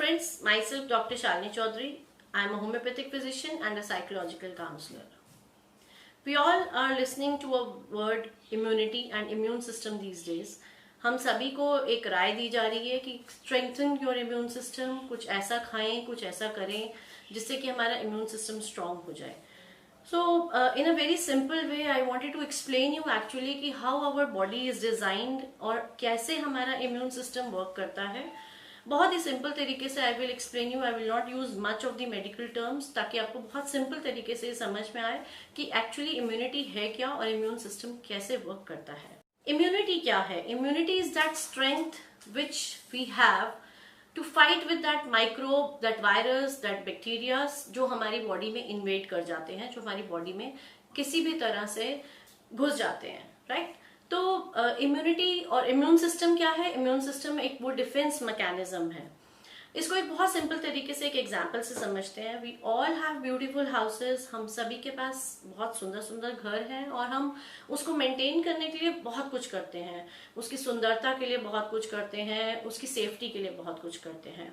friends, myself Dr. Shalini Chaudhary. I am a homeopathic physician and a psychological counselor. We all are listening to a word immunity and immune system these days. हम सभी को एक राय दी जा रही है कि strengthen your immune system, कुछ ऐसा खाएं, कुछ ऐसा करें जिससे कि हमारा immune system strong हो जाए. So, in a very simple way, I wanted to explain you actually कि how our body is designed और कैसे हमारा immune system work करता है. बहुत ही सिंपल तरीके से I will explain you. I will not use much of the medical terms ताकि आपको बहुत सिंपल तरीके से समझ में आए कि एक्चुअली इम्यूनिटी है क्या और इम्यून सिस्टम कैसे वर्क करता है. इम्यूनिटी क्या है? Immunity is that strength which we have to fight with that microbe, that virus, that bacteria जो हमारी बॉडी में इन्वेड कर जाते हैं, जो हमारी बॉडी में किसी भी तरह से घुस जाते हैं, राइट? तो इम्यूनिटी और इम्यून सिस्टम क्या है? इम्यून सिस्टम एक वो डिफेंस मैकेनिज्म है. इसको एक बहुत सिंपल तरीके से एक एग्जांपल से समझते हैं. We all have beautiful houses. हम सभी के पास बहुत सुंदर सुंदर घर हैं और हम उसको मेंटेन करने के लिए बहुत कुछ करते हैं. उसकी सुंदरता के लिए बहुत कुछ करते हैं, उसकी सेफ्टी के लिए बहुत कुछ करते हैं.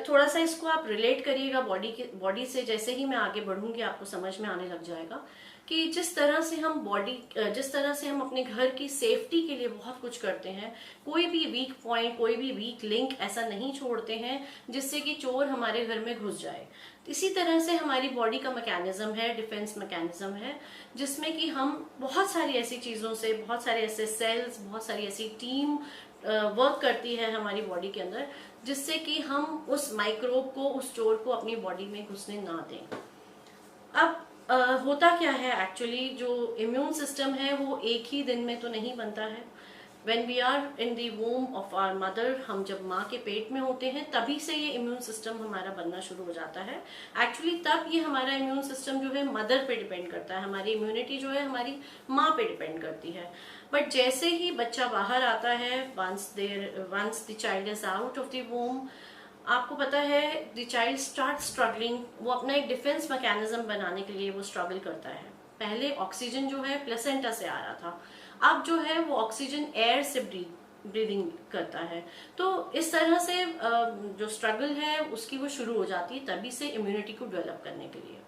थोड़ा सा इसको आप रिलेट करिएगा बॉडी से. जैसे ही मैं आगे बढ़ूंगी आपको समझ में आने लग जाएगा कि जिस तरह से हम अपने घर की सेफ्टी के लिए बहुत कुछ करते हैं, कोई भी वीक पॉइंट, कोई भी वीक लिंक ऐसा नहीं छोड़ते हैं जिससे कि चोर हमारे घर में घुस जाए. इसी तरह से हमारी बॉडी का मैकेनिज्म है, डिफेंस मैकेनिज्म है, जिसमें कि हम बहुत सारी ऐसी चीजों से, बहुत सारे ऐसे सेल्स, बहुत सारी ऐसी टीम वर्क करती है हमारी बॉडी के अंदर जिससे कि हम उस माइक्रोब को, उस चोर को अपनी बॉडी में घुसने ना दें. अब होता क्या है एक्चुअली, जो इम्यून सिस्टम है वो एक ही दिन में तो नहीं बनता है. When we are in the womb of our mother, हम जब माँ के पेट में होते हैं तभी से ये इम्यून सिस्टम हमारा बनना शुरू हो जाता है. एक्चुअली तब ये हमारा इम्यून सिस्टम जो है मदर पे डिपेंड करता है, हमारी इम्यूनिटी जो है हमारी माँ पे डिपेंड करती है. बट जैसे ही बच्चा बाहर आता है, once the child is out of the womb, आपको पता है द चाइल्ड स्टार्ट स्ट्रगलिंग. वो अपना एक डिफेंस मैकेनिज्म बनाने के लिए वो स्ट्रगल करता है. पहले ऑक्सीजन जो है प्लेसेंटा से आ रहा था, अब जो है वो ऑक्सीजन एयर से ब्रीदिंग करता है. तो इस तरह से जो स्ट्रगल है उसकी वो शुरू हो जाती है तभी से इम्यूनिटी को डेवलप करने के लिए.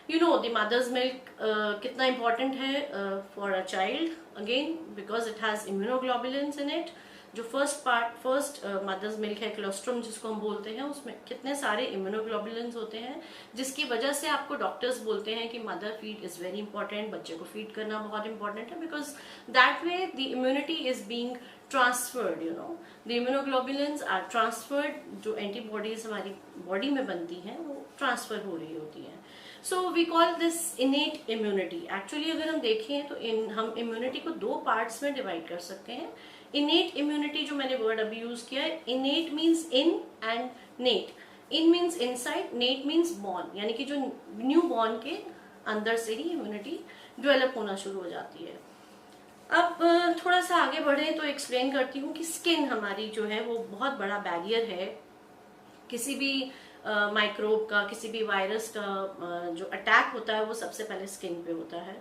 You know the mother's milk कितना इम्पोर्टेंट है for a child, again because it has immunoglobulins in it. जो फर्स्ट मदर्स मिल्क है, कोलोस्ट्रम जिसको हम बोलते हैं, उसमें कितने सारे इम्यूनोग्लोबुलिन्स होते हैं जिसकी वजह से आपको डॉक्टर्स बोलते हैं कि mother feed is very important, बच्चे को फीड करना बहुत इंपॉर्टेंट है, because that way the immunity is being transferred. You know the immunoglobulins are transferred. जो एंटीबॉडीज हमारी बॉडी में बनती हैं वो ट्रांसफर हो रही होती हैं. So we call this innate immunity. Actually अगर हम देखें तो हम इम्यूनिटी को दो पार्ट्स में डिवाइड कर सकते हैं. इनेट इम्यूनिटी जो मैंने वर्ड अभी यूज किया है, इनेट means in and net. In means inside, net means born, यानी कि जो न्यू बॉर्न के अंदर से ही इम्यूनिटी डेवलप होना शुरू हो जाती है. अब थोड़ा सा आगे बढ़े तो एक्सप्लेन करती हूँ कि स्किन हमारी जो है वो बहुत बड़ा बैरियर है. किसी भी माइक्रोब का, किसी भी वायरस का जो अटैक होता है वो सबसे पहले स्किन पे होता है.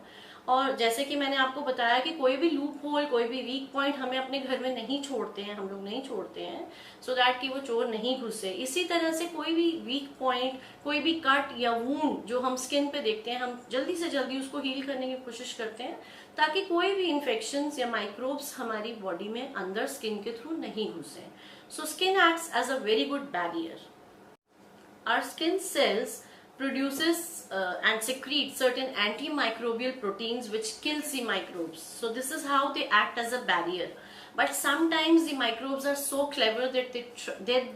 और जैसे कि मैंने आपको बताया कि कोई भी लूप होल, कोई भी वीक पॉइंट हमें अपने घर में नहीं छोड़ते हैं, हम लोग नहीं छोड़ते हैं सो दैट कि वो चोर नहीं घुसे. इसी तरह से कोई भी वीक पॉइंट, कोई भी कट या वूंड जो हम स्किन पे देखते हैं, हम जल्दी से जल्दी उसको हील करने की कोशिश करते हैं ताकि कोई भी इन्फेक्शंस या माइक्रोब्स हमारी बॉडी में अंदर स्किन के थ्रू नहीं घुसे. So skin acts as a very good barrier. Our skin cells produces and secrete certain antimicrobial proteins which kills the microbes. So this is how they act as a barrier. But sometimes the microbes are so clever that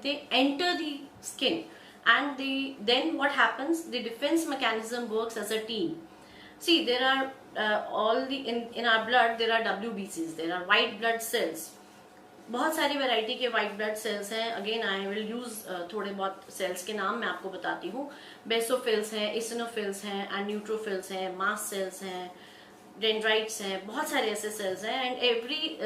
they enter the skin, and then what happens? The defense mechanism works as a team. See, there are in our blood there are WBCs, there are white blood cells. बहुत सारी variety के white blood cells हैं. Again I will use थोड़े बहुत sales के नाम मैं आपको बताती हूँ. बेसोफिल्स हैं, इसिनोफिल्स हैं, एंड न्यूट्रोफिल्स हैं, मास्ट सेल्स हैं, डेंड्राइट्स हैं, बहुत सारे ऐसे सेल्स हैं. And every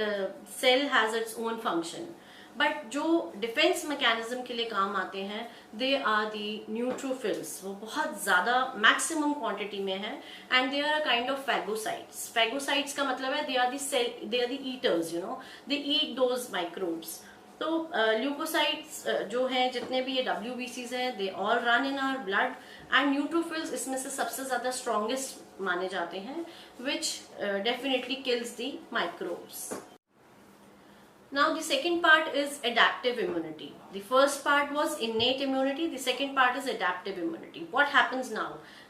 cell has its own function. But जो डिफेंस मैकेनिज्म के लिए काम आते हैं, दे आर दी न्यूट्रोफिल्स. वो बहुत ज्यादा मैक्सिमम क्वांटिटी में है, and they are a kind of phagocytes. Phagocytes का मतलब है they are the eaters. You know, they eat those microbes. तो ल्यूकोसाइट्स जो हैं, जितने भी ये WBCs हैं, they all run in our blood, and neutrophils इसमें से सबसे ज़्यादा स्ट्रॉन्गेस्ट माने जाते हैं, which definitely kills the microbes. Now the second part is adaptive immunity. The first part was innate immunity. The second part is adaptive immunity. What happens now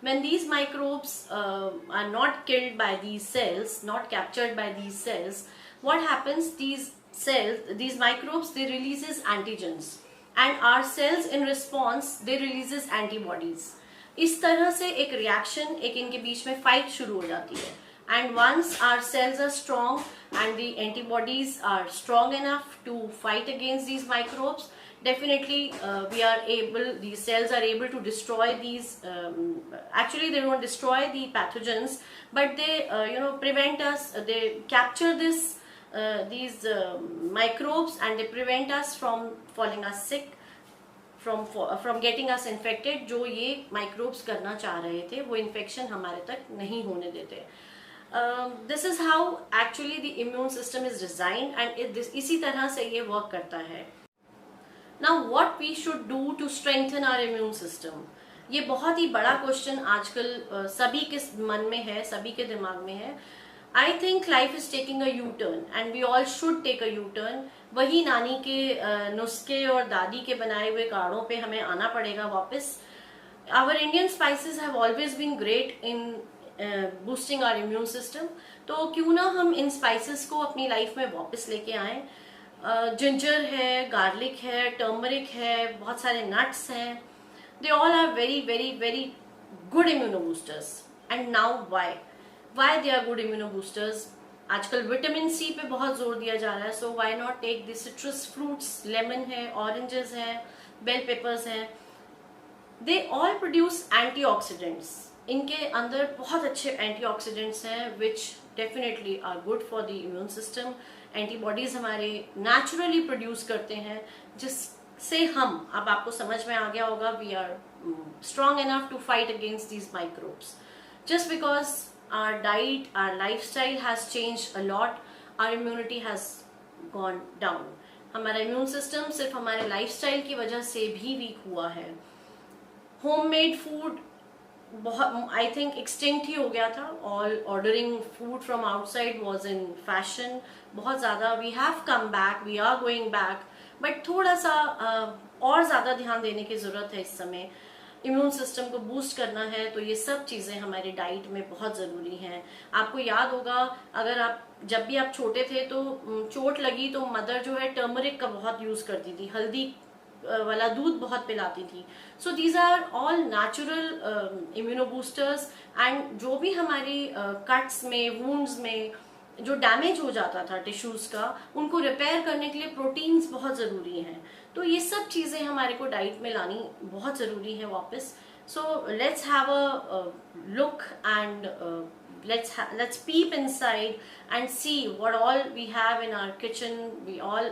when these microbes are not killed by these cells, not captured by these cells? What happens? These cells, these microbes, they releases antigens, and our cells in response they releases antibodies. इस तरह से एक reaction, एक इनके बीच में fight शुरू हो जाती है. And once our cells are strong and the antibodies are strong enough to fight against these microbes, definitely we are able, these cells are able to destroy these, actually they don't destroy the pathogens, but they prevent us, they capture these microbes, and they prevent us from falling us sick, from getting us infected. जो ये microbes करना चाह रहे थे वो infection हमारे तक नहीं होने देते. This is how actually the immune system is designed, and इसी तरह से ये work करता है. Now what we should do to strengthen our immune system? ये बहुत ही बड़ा क्वेश्चन आजकल सभी के मन में है, सभी के दिमाग में है. I think life is taking a U-turn and we all should take a U-turn. वही नानी के नुस्खे और दादी के बनाए हुए काढ़ों पे हमें आना पड़ेगा वापस. Our Indian spices have always been great in boosting our immune system. तो क्यों ना हम इन स्पाइसेस को अपनी लाइफ में वापस लेके आएं. जिंजर है, गार्लिक है, टर्मरिक है, बहुत सारे नट्स हैं. They all are very very very good immuno boosters. And now why they are good immuno boosters? आजकल विटामिन सी पे बहुत जोर दिया जा रहा है. So why not take the citrus fruits, lemon है, ऑरेंजेस हैं, बेल पेपर्स हैं. They all produce antioxidants. इनके अंदर बहुत अच्छे एंटीऑक्सीडेंट्स हैं which definitely are good for the immune system. Antibodies हमारे नेचुरली प्रोड्यूस करते हैं, जिससे हम, अब आपको समझ में आ गया होगा, we are strong enough to fight against these microbes. Just because our diet, our lifestyle has changed a lot, our immunity has gone down. हमारा इम्यून सिस्टम सिर्फ हमारे लाइफस्टाइल की वजह से भी वीक हुआ है. होममेड फूड बहुत, आई थिंक, एक्सटिंक्ट ही हो गया था. All ordering food from outside was in fashion बहुत ज़्यादा. We have come back, we are going back, but थोड़ा सा और ज़्यादा ध्यान देने की ज़रूरत है इस समय. इम्यून सिस्टम को बूस्ट करना है तो ये सब चीज़ें हमारी डाइट में बहुत ज़रूरी हैं. आपको याद होगा, अगर आप जब भी आप छोटे थे तो चोट लगी तो मदर जो है टर्मरिक का बहुत यूज़ करती थी, हल्दी वाला दूध बहुत पिलाती थी. So these are all natural immuno boosters. And जो भी हमारी कट्स में, वुंड्स में जो डैमेज हो जाता था टिश्यूज का, उनको रिपेयर करने के लिए प्रोटीन्स बहुत ज़रूरी हैं. तो ये सब चीज़ें हमारे को डाइट में लानी बहुत ज़रूरी है वापस. So let's have a look and let's peep inside and see what all we have in our kitchen. We all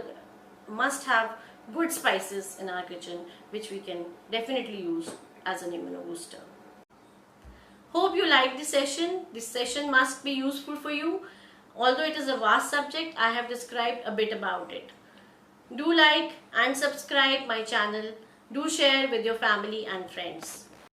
must have good spices in our kitchen which we can definitely use as an immuno booster. Hope you liked this session. This session must be useful for you. Although it is a vast subject, I have described a bit about it. Do like and subscribe my channel. Do share with your family and friends.